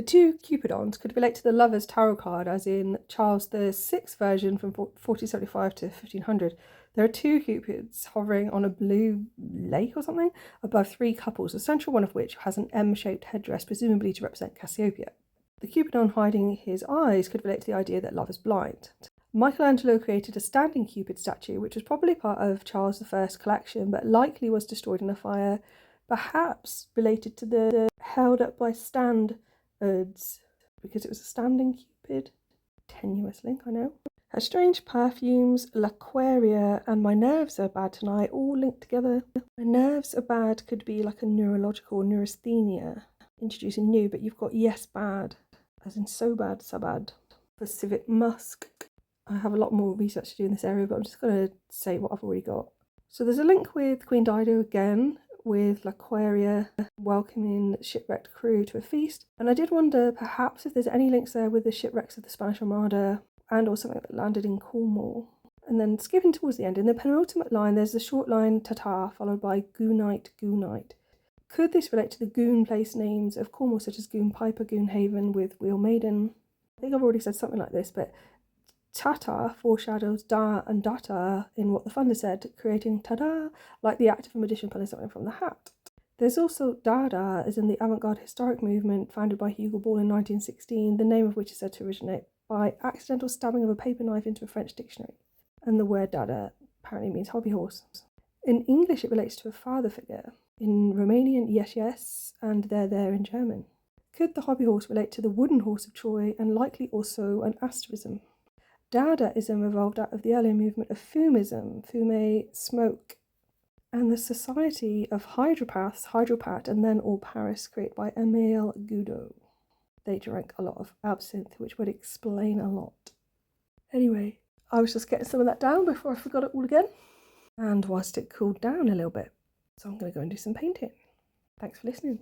The two Cupidons could relate to the Lover's tarot card, as in Charles VI version from 1475 to 1500. There are two Cupids hovering on a blue lake or something above three couples, the central one of which has an M-shaped headdress, presumably to represent Cassiopeia. The Cupidon hiding his eyes could relate to the idea that love is blind. Michelangelo created a standing Cupid statue, which was probably part of Charles I's collection, but likely was destroyed in a fire, perhaps related to the held up by standards, because it was a standing Cupid. Tenuous link, I know. Her strange perfumes, L'Aquaria, and My Nerves Are Bad Tonight all linked together. My nerves are bad could be like a neurological neurasthenia, introducing new, but you've got yes bad, as in so bad, so bad. For Civet Musk, I have a lot more research to do in this area, but I'm just going to say what I've already got. So there's a link with Queen Dido again, with L'Aquaria welcoming shipwrecked crew to a feast. And I did wonder perhaps if there's any links there with the shipwrecks of the Spanish Armada and or something that landed in Cornwall. And then skipping towards the end, in the penultimate line, there's the short line ta-ta followed by goonite, goonite. Could this relate to the goon place names of Cornwall, such as Goon Piper, Goon Haven with Wheel Maiden? I think I've already said something like this, but ta-ta foreshadows da and data in What the Thunder Said, creating ta-da, like the act of a magician pulling something from the hat. There's also Dada, as in the avant-garde historic movement founded by Hugo Ball in 1916, the name of which is said to originate by accidental stabbing of a paper knife into a French dictionary. And the word Dada apparently means hobby horse. In English it relates to a father figure. In Romanian, yes, yes, and there in German. Could the hobby horse relate to the wooden horse of Troy, and likely also an asterism? Dadaism evolved out of the earlier movement of Fumism, fume, smoke, and the Society of Hydropaths, Hydropat, and then all Paris, created by Émile Goudeau. They drank a lot of absinthe, which would explain a lot. Anyway, I was just getting some of that down before I forgot it all again, and whilst it cooled down a little bit. So I'm going to go and do some painting. Thanks for listening.